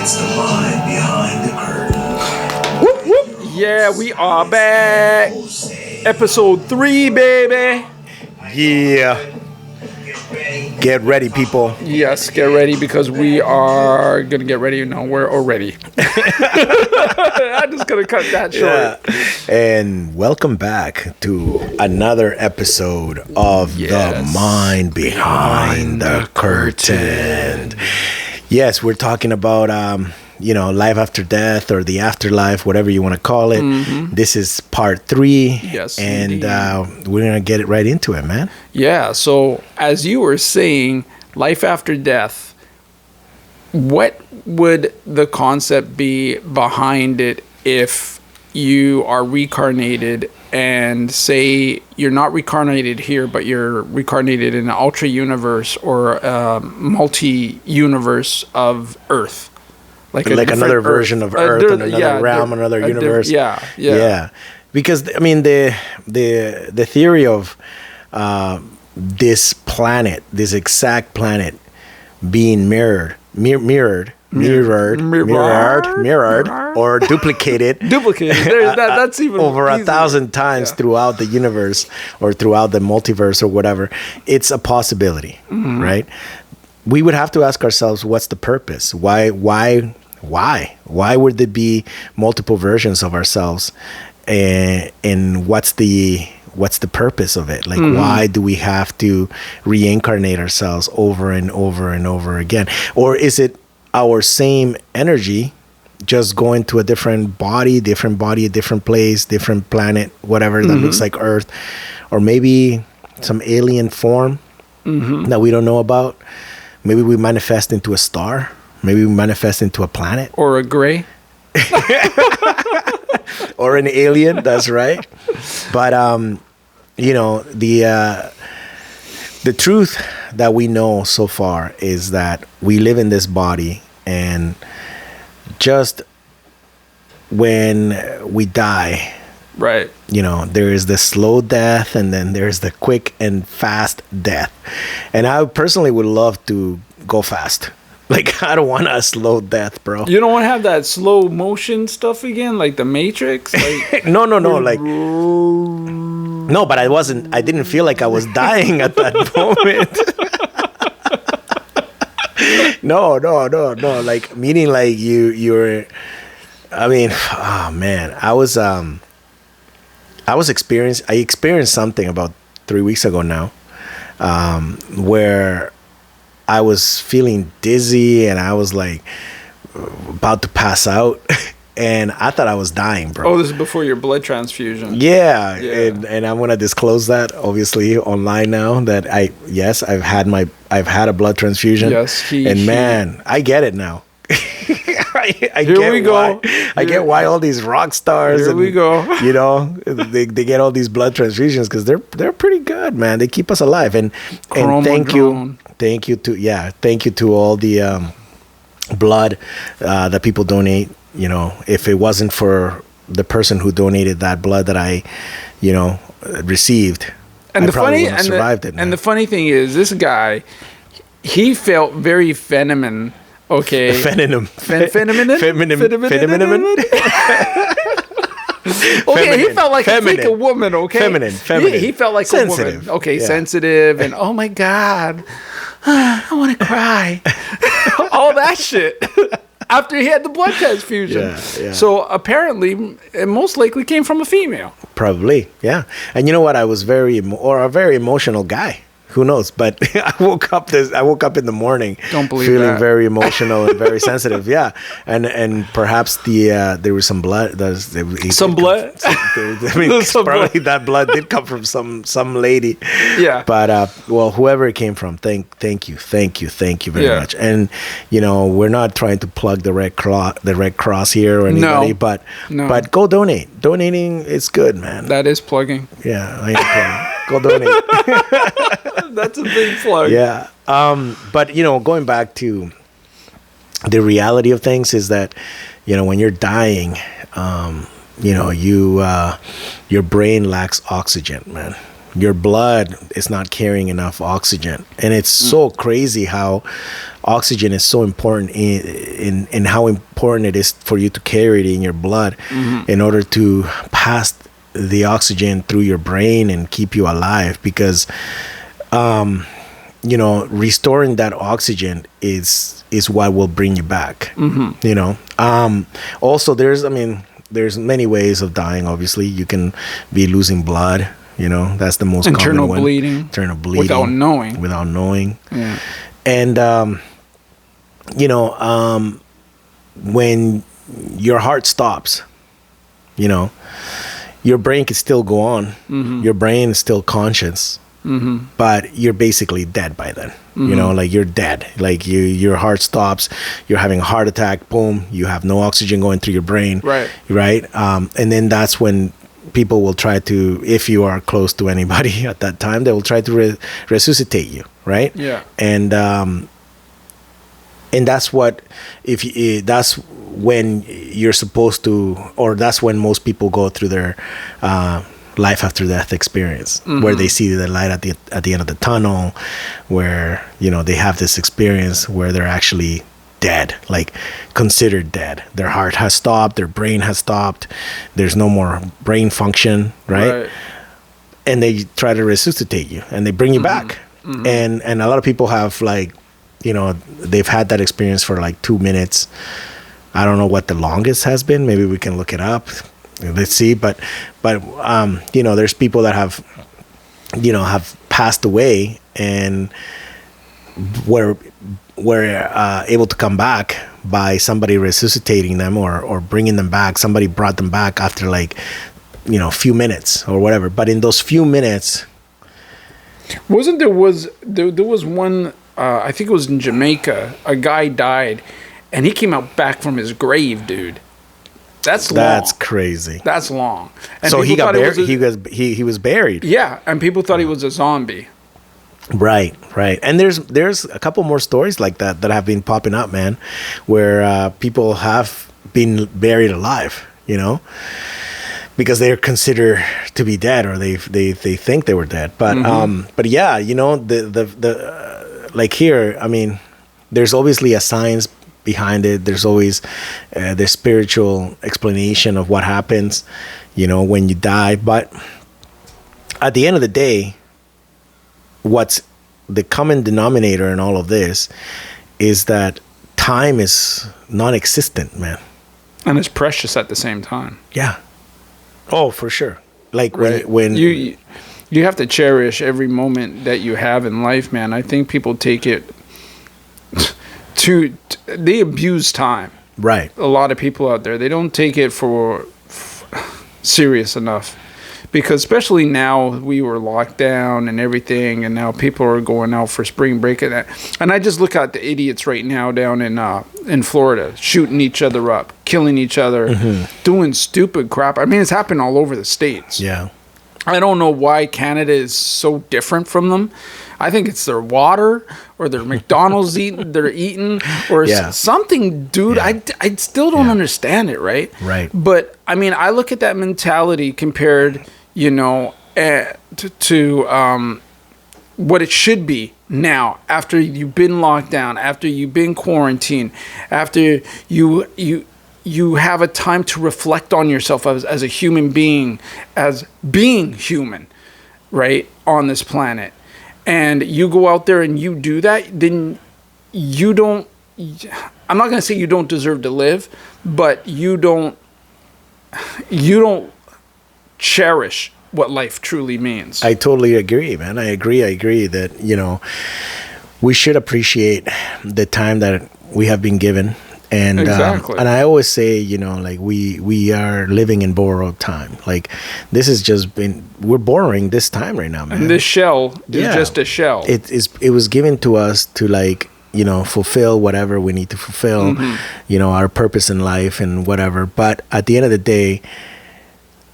It's the mind behind the curtain. Whoop, whoop. Yeah, we are back. Episode 3, baby. Yeah. Get ready, people. Yes, get ready because we are going to get ready. No, we're already. I'm just going to cut that short. Yeah. And welcome back to another episode of The Mind Behind the Curtain. Yes, we're talking about, life after death or the afterlife, whatever you want to call it. Mm-hmm. This is part 3. Yes, and we're going to get it right into it, man. Yeah, so as you were saying, life after death, what would the concept be behind it if you are reincarnated and say you're not reincarnated here, but you're reincarnated in an ultra universe or a multi-universe of Earth? Like another version of Earth, another realm, another universe. Yeah. Because I mean, the theory of this planet, this exact planet, being mirrored, or duplicated. That's even over easier. 1,000 times throughout the universe or throughout the multiverse or whatever. It's a possibility, right? We would have to ask ourselves, what's the purpose? Why would there be multiple versions of ourselves? And what's the purpose of it? Like, why do we have to reincarnate ourselves over and over and over again? Or is it our same energy just going to a different body, a different place, different planet, whatever that looks like Earth, or maybe some alien form that we don't know about? Maybe we manifest into a star. Maybe we manifest into a planet. Or a gray. Or an alien, that's right. But, the truth that we know so far is that we live in this body, and just when we die, right, there is the slow death, and then there's the quick and fast death. And I personally would love to go fast. Like, I don't want a slow death, bro. You don't want to have that slow motion stuff again, like the Matrix? Like, No. Like, no, but I didn't feel like I was dying at that moment. No. Like, meaning like you're, I mean, oh man, I experienced something about 3 weeks ago now, where I was feeling dizzy and I was like about to pass out, and I thought I was dying, bro. Oh, this is before your blood transfusion. Yeah. And I'm gonna disclose that obviously online now that I've had a blood transfusion. Yes, man, I get it now. I get why all these rock stars. Here we go. They get all these blood transfusions because they're pretty good, man. They keep us alive. And thank you to all the blood that people donate. If it wasn't for the person who donated that blood that I received, I probably wouldn't have survived it. Man. And the funny thing is, this guy, he felt very feminine. Okay. Feminine. Okay, he felt like a woman, okay? Feminine. He felt like sensitive. A woman. Okay, sensitive, and oh my God, I want to cry. All that shit. After he had the blood transfusion. Yeah. So apparently, it most likely came from a female. Probably, yeah. And you know what? I was a very emotional guy. Who knows? But I woke up in the morning, feeling very emotional and very sensitive. Yeah, and perhaps there was some blood. Some blood. Probably that blood did come from some lady. Yeah. But whoever it came from, thank you very much. And we're not trying to plug the Red Cross here or anybody, but go donate. Donating is good, man. That is plugging. Yeah, I am plugging. Go donate. That's a big plug. Yeah. But going back to the reality of things is that, when you're dying, your brain lacks oxygen, man. your blood is not carrying enough oxygen. And it's so crazy how oxygen is so important in how important it is for you to carry it in your blood in order to pass the oxygen through your brain and keep you alive. Because restoring that oxygen is what will bring you back. Also, there's many ways of dying. Obviously, you can be losing blood. That's the most internal common one. Internal bleeding without knowing. Yeah. And when your heart stops, your brain can still go on. Your brain is still conscious, but you're basically dead by then. Like you're dead. Like your heart stops. You're having a heart attack. Boom. You have no oxygen going through your brain. Right. And then that's when people will try to, if you are close to anybody at that time, they will try to resuscitate you. Right. Yeah. And that's what, that's when you're supposed to, or that's when most people go through their life after death experience, where they see the light at the end of the tunnel, where they have this experience where they're actually dead, like considered dead. Their heart has stopped, their brain has stopped, there's no more brain function, right? And they try to resuscitate you and they bring you back. And a lot of people have they've had that experience for like 2 minutes. I don't know what the longest has been. Maybe we can look it up. Let's see. But there's people that have passed away and were able to come back by somebody resuscitating them or bringing them back. Somebody brought them back after a few minutes or whatever. But in those few minutes, there was one, I think it was in Jamaica, a guy died and he came out back from his grave, dude. That's long. That's crazy. That's long. And so he got buried. He was buried. Yeah, and people thought he was a zombie. Right. And there's a couple more stories like that have been popping up, man, where people have been buried alive, because they're considered to be dead, or they think they were dead. But yeah, the like here, there's obviously a science behind it. There's always the spiritual explanation of what happens, when you die. But at the end of the day, what's the common denominator in all of this is that time is non-existent, man. And it's precious at the same time. Yeah. Oh, for sure. Like when you have to cherish every moment that you have in life, man. I think people take it they abuse time. Right. A lot of people out there, they don't take it for serious enough. Because especially now, we were locked down and everything, and now people are going out for spring break. And I just look at the idiots right now down in Florida, shooting each other up, killing each other, doing stupid crap. It's happened all over the States. Yeah. I don't know why Canada is so different from them. I think it's their water or their McDonald's they're eating or something, dude. Yeah. I still don't understand it, right? Right. But, I look at that mentality compared, to what it should be now, after you've been locked down, after you've been quarantined, after you have a time to reflect on yourself as a human being, as being human, right, on this planet. And you go out there and you do that, then you don't, I'm not going to say you don't deserve to live, but you don't cherish what life truly means. I totally agree, man. I agree that, we should appreciate the time that we have been given. And exactly. And I always say, we are living in borrowed time. Like, this has just been, we're borrowing this time right now, man. And this shell is just a shell. It was given to us to fulfill whatever we need to fulfill, our purpose in life and whatever. But at the end of the day,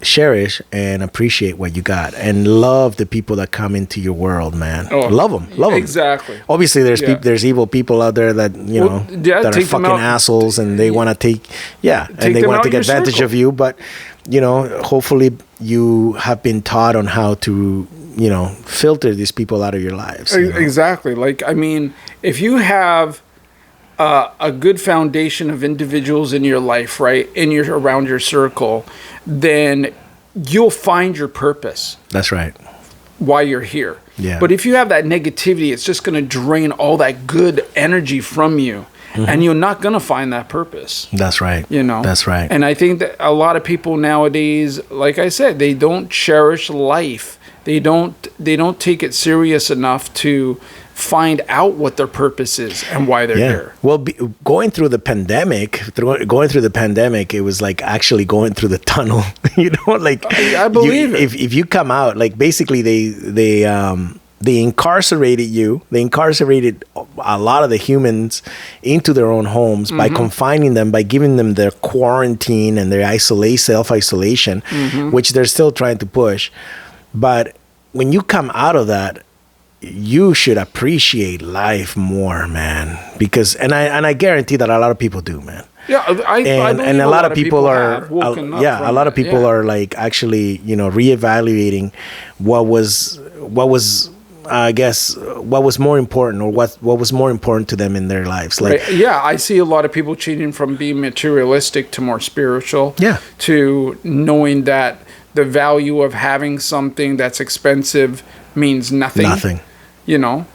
cherish and appreciate what you got and love the people that come into your world, man. Love them. Exactly. Obviously there's evil people out there that that are fucking assholes, and they want to take advantage of you, but hopefully you have been taught on how to filter these people out of your lives. Exactly. Like, I mean, if you have a good foundation of individuals in your life, right, around your circle, then you'll find your purpose. That's right. Why you're here. Yeah. But if you have that negativity, it's just going to drain all that good energy from you. And you're not going to find that purpose. That's right. That's right. And I think that a lot of people nowadays, like I said, they don't cherish life. They don't take it serious enough to find out what their purpose is and why they're here. Well, going through the pandemic, it was like actually going through the tunnel. Like I believe it. If you come out, like basically they incarcerated you. They incarcerated a lot of the humans into their own homes by confining them, by giving them their quarantine and their self-isolation, which they're still trying to push. But when you come out of that, you should appreciate life more, man. Because I guarantee that a lot of people do, man. Yeah, and a lot of people are a lot of people are like actually reevaluating what was I guess what was more important, or what was more important to them in their lives. Like, right. Yeah, I see a lot of people changing from being materialistic to more spiritual. Yeah. To knowing that the value of having something that's expensive means nothing. Nothing. Yeah.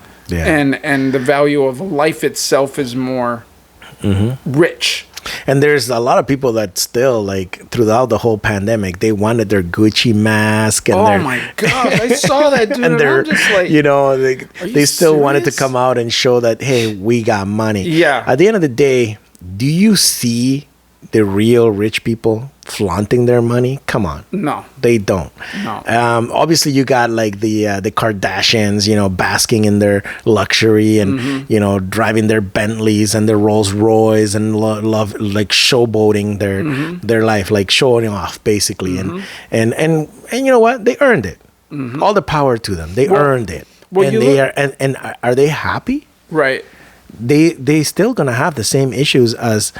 And the value of life itself is more rich. And there's a lot of people that still, like, throughout the whole pandemic, they wanted their Gucci mask and my God, I saw that, dude. And I'm just like, they still wanted to come out and show that, hey, we got money. Yeah. At the end of the day, do you see the real rich people flaunting their money? Come on. No. They don't. No. Obviously, you got like the Kardashians, basking in their luxury and, driving their Bentleys and their Rolls Royce and love like showboating their life, like showing off basically. And you know what? They earned it. All the power to them. They earned it. Well, and are they happy? Right. They still gonna have the same issues as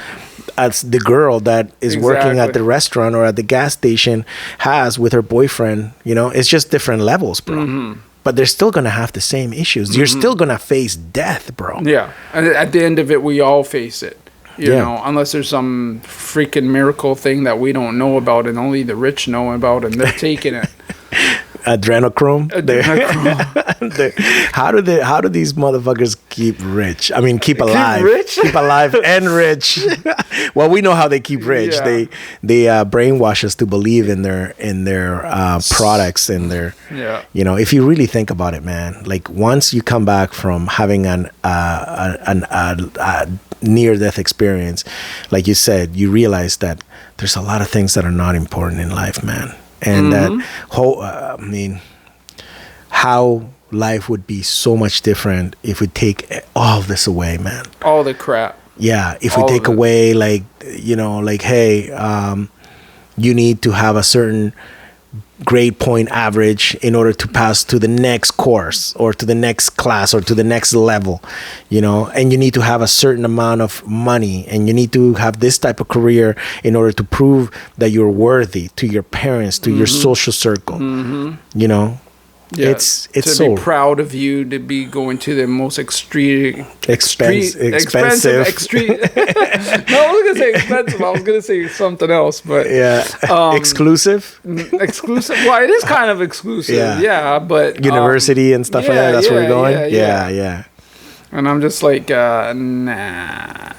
the girl that is working at the restaurant or at the gas station has with her boyfriend. It's just different levels, bro. But they're still gonna have the same issues. You're still gonna face death, bro. Yeah, and at the end of it, we all face it. You know, unless there's some freaking miracle thing that we don't know about and only the rich know about, and they're taking it. Adrenochrome. How do these motherfuckers keep rich? I mean, keep alive. Keep alive and rich. Well, we know how they keep rich. Yeah. They brainwash us to believe in their products and their if you really think about it, man, like once you come back from having a near-death experience, like you said, you realize that there's a lot of things that are not important in life, man. And that whole, how life would be so much different if we take all this away, man. All the crap. Yeah, if we take away, like, hey, you need to have a certain grade point average in order to pass to the next course or to the next class or to the next level, and you need to have a certain amount of money and you need to have this type of career in order to prove that you're worthy to your parents, to your social circle. Yeah, it's to so be proud of you, to be going to the most expensive. expensive. No, I was gonna say expensive. I was gonna say something else, but exclusive. Exclusive. Well, it is kind of exclusive. Yeah, but university and stuff like that. That's where we're going. Yeah. And I'm just like, nah,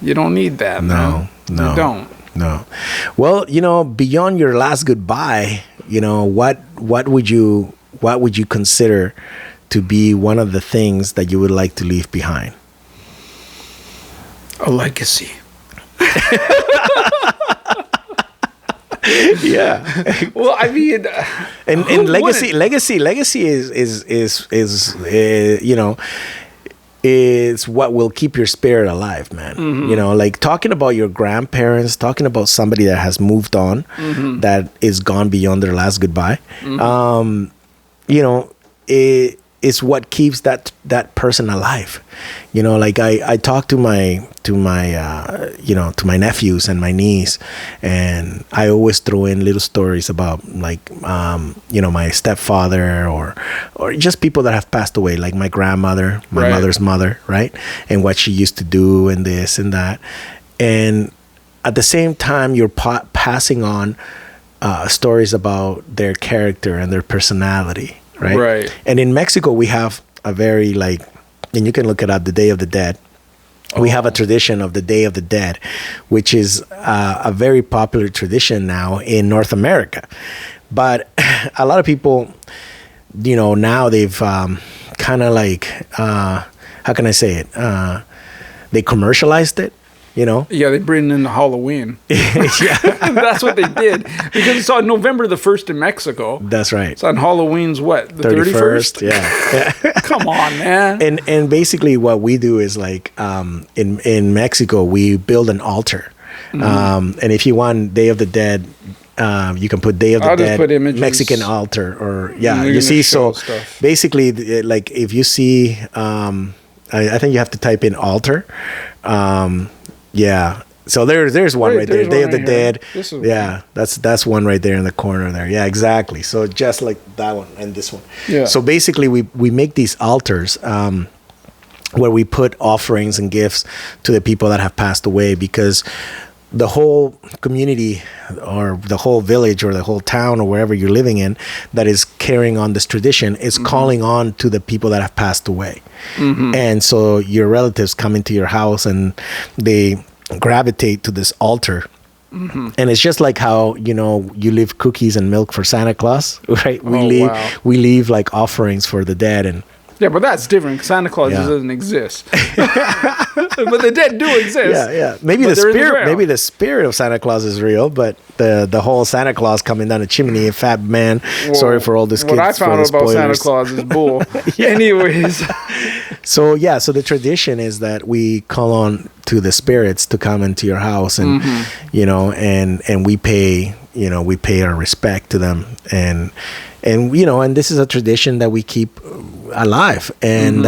you don't need that. No, man. You don't. No. Well, beyond your last goodbye, what would you consider to be one of the things that you would like to leave behind? A legacy. Yeah. Well, I mean, and legacy is what will keep your spirit alive, man. Like talking about your grandparents, talking about somebody that has moved on, that is gone beyond their last goodbye. is what keeps that person alive. Like I talk to my to my nephews and my niece, and I always throw in little stories about like my stepfather or just people that have passed away, like my grandmother, my mother's mother, right? And what she used to do and this and that. And at the same time, you're passing on stories about their character and their personality, right? Right. And in Mexico, we have a very and you can look it up, the Day of the Dead. We have a tradition of the Day of the Dead, which is a very popular tradition now in North America. But a lot of people, now they've kind of how can I say it? They commercialized it. Yeah, they bring in Halloween. Yeah. That's what they did. Because it's on November the 1st in Mexico. That's right. It's on Halloween's what? The 31st? Yeah. Come on, man. And basically what we do is in Mexico, we build an altar. And if you want Day of the Dead, you can put Day of the I'll just Dead put images. Mexican altar or You're you see. show So stuff. basically if you see, I think you have to type in altar. Yeah. So there's one right there. Day of the Dead. Yeah, that's one right there in the corner there. Yeah, exactly. So just like that one and this one. Yeah. So basically we make these altars where we put offerings and gifts to the people that have passed away, because the whole community or the whole village or the whole town or wherever you're living in that is carrying on this tradition is calling on to the people that have passed away. And so your relatives come into your house and they gravitate to this altar. And it's just like how, you leave cookies and milk for Santa Claus, right? We leave like offerings for the dead. And yeah, but that's different. Santa Claus doesn't exist. But the dead do exist. Yeah. Maybe the spirit of Santa Claus is real, but the whole Santa Claus coming down the chimney, a fat man. Well, sorry for all this kids. What I found out about Santa spoilers. Claus is bull. Anyways. So the tradition is that we call on to the spirits to come into your house, and and we pay our respect to them, and this is a tradition that we keep alive. And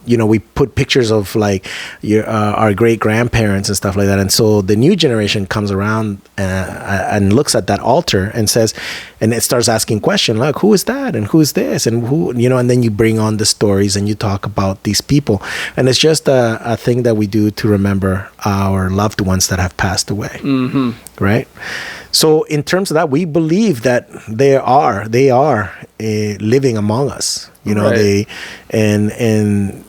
we put pictures of our great grandparents and stuff like that, and so the new generation comes around and looks at that altar and says, and it starts asking questions like, who is that and who is this and who, and then you bring on the stories and you talk about these people, and it's just a thing that we do to remember our loved ones that have passed away. Right. So in terms of that, we believe that they are living among us. Right. And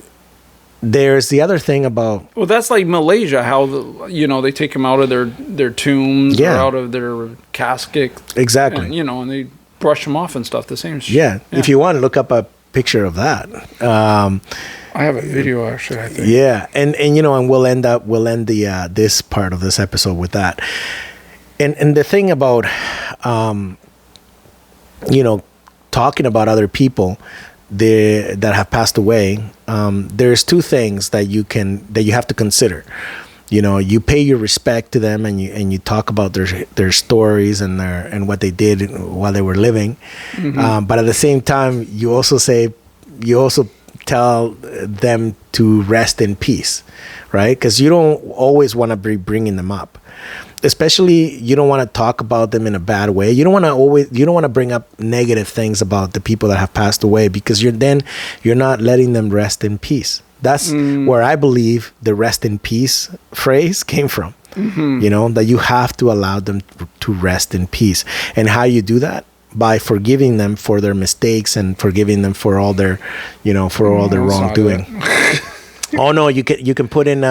there's the other thing about. Well, that's like Malaysia, how they take them out of their tombs or out of their casket. Exactly. And, and they brush them off and stuff. The same shit. Yeah. If you want to look up a picture of that. I have a video actually, I think. Yeah. And we'll end the this part of this episode with that. And the thing about, talking about other people that have passed away, there's two things that you have to consider. You pay your respect to them, and you talk about their stories and what they did while they were living. But at the same time, you also tell them to rest in peace, right? Because you don't always want to be bringing them up. Especially, you don't want to talk about them in a bad way. You don't want to bring up negative things about the people that have passed away, because you're not letting them rest in peace. That's where I believe the rest in peace phrase came from. That you have to allow them to rest in peace. And how you do that? By forgiving them for their mistakes and forgiving them for all their, their wrongdoing. Oh no, you can put in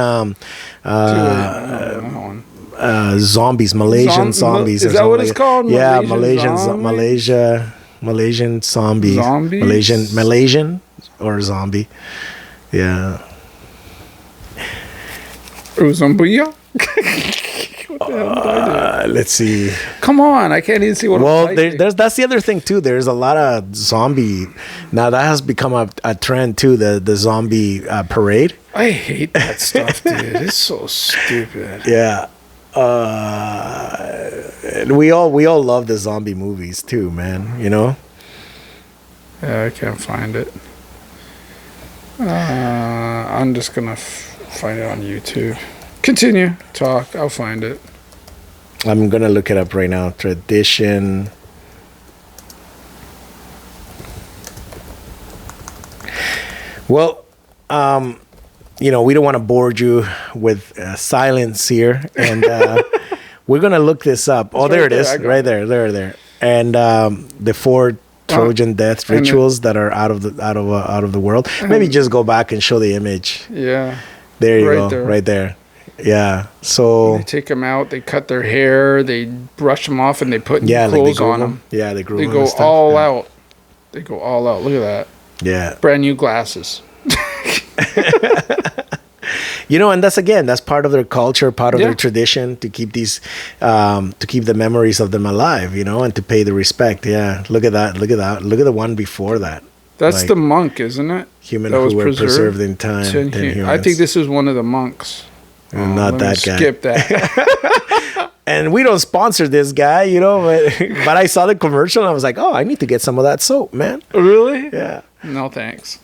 zombies, Malaysian zombies. Is that what it's called? Yeah, Malaysian zombies. Malaysian or zombie. Yeah. Uzumbuya? What the hell did I do? Let's see. Come on, I can't even see what. Well, that's the other thing too. There's a lot of zombie. Now that has become a trend too. The zombie parade. I hate that stuff, dude. It's so stupid. Yeah. We all love the zombie movies too, man. Yeah, I can't find it. I'm just gonna find it on YouTube. Continue, talk. I'll find it. I'm gonna look it up right now. Tradition. Well, we don't want to bore you with silence here, and we're gonna look this up. Oh, there it is, right there, there. And the 4 Trojan death rituals that are out of the world. Maybe just go back and show the image. Yeah. There you go, right there. Yeah. So they take them out. They cut their hair. They brush them off, and they put clothes on them. Yeah, they groom them. They go all out. They go all out. Look at that. Yeah. Brand new glasses. And that's part of their culture, part of their tradition, to keep these, to keep the memories of them alive, and to pay the respect. Yeah. Look at that. Look at the one before that. That's the monk, isn't it? Human who were preserved in time. 10 humans. I think this is one of the monks. Not that guy. Skip that. And we don't sponsor this guy, but I saw the commercial and I was like, oh, I need to get some of that soap, man. Really? Yeah. No, thanks.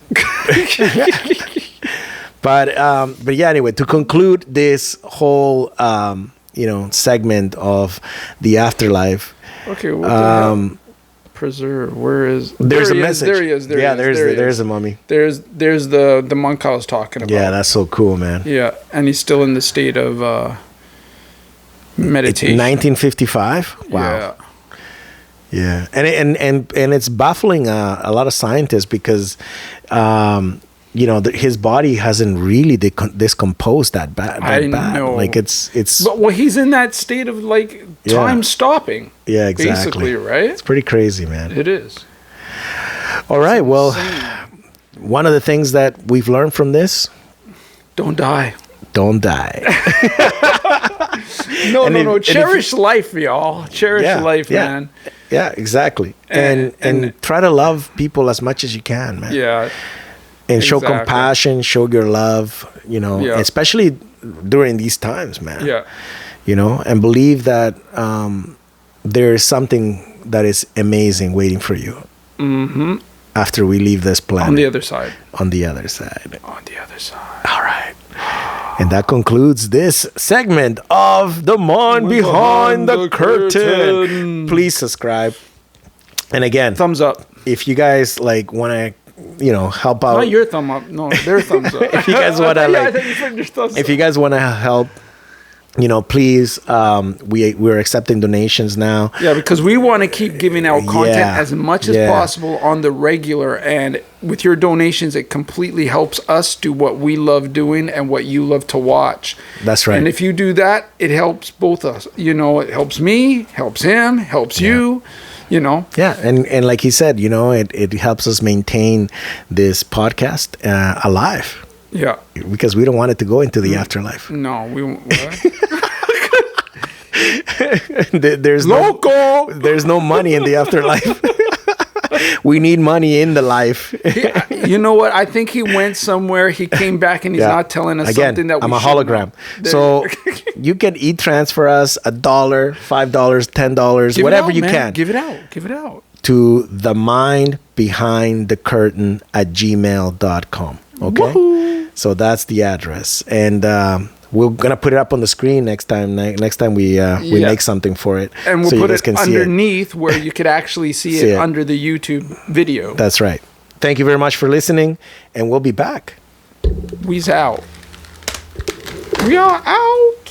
But yeah, anyway, to conclude this whole, segment of the afterlife. Okay. What the hell? Preserve. Where is? There's a message. There he is. There's a mummy. There's the monk I was talking about. Yeah, that's so cool, man. Yeah, and he's still in the state of meditation. 1955. Wow. Yeah, and it's baffling a lot of scientists because his body hasn't really discomposed that bad. I know. Like it's. But he's in that state of time stopping. Yeah, exactly. Basically, right? It's pretty crazy, man. It is. All right. Well, one of the things that we've learned from this: don't die. Don't die. No. Cherish life, y'all. Cherish life, man. Yeah, exactly. And try to love people as much as you can, man. Yeah. And show compassion, show your love, especially during these times, man. Yeah. And believe that there is something that is amazing waiting for you. Mm-hmm. After we leave this planet. On the other side. On the other side. All right. And that concludes this segment of The Mind Behind the Curtain. Please subscribe. And again, thumbs up. If you guys want to help out. Not your thumb up. No, their thumbs up. If you guys want to if you guys want to help, please, we're accepting donations now. Yeah, because we want to keep giving out content as much as possible on the regular, and with your donations, it completely helps us do what we love doing and what you love to watch. That's right. And if you do that, it helps both us. It helps me, helps him, helps you. Yeah, and like he said, it helps us maintain this podcast alive. Yeah, because we don't want it to go into the afterlife. No, we won't. There's no money in the afterlife. We need money in the life. You know what? I think he went somewhere. He came back and he's not telling us something that we I'm a hologram. So you can e-transfer us $1, $5, $10, whatever you can. Give it out. To themindbehindthecurtain @gmail.com. Okay. Woohoo. So that's the address. And we're gonna put it up on the screen next time. Next time we make something for it, and we'll put it underneath where you could actually see it under the YouTube video. That's right. Thank you very much for listening, and we'll be back. We's out. We are out.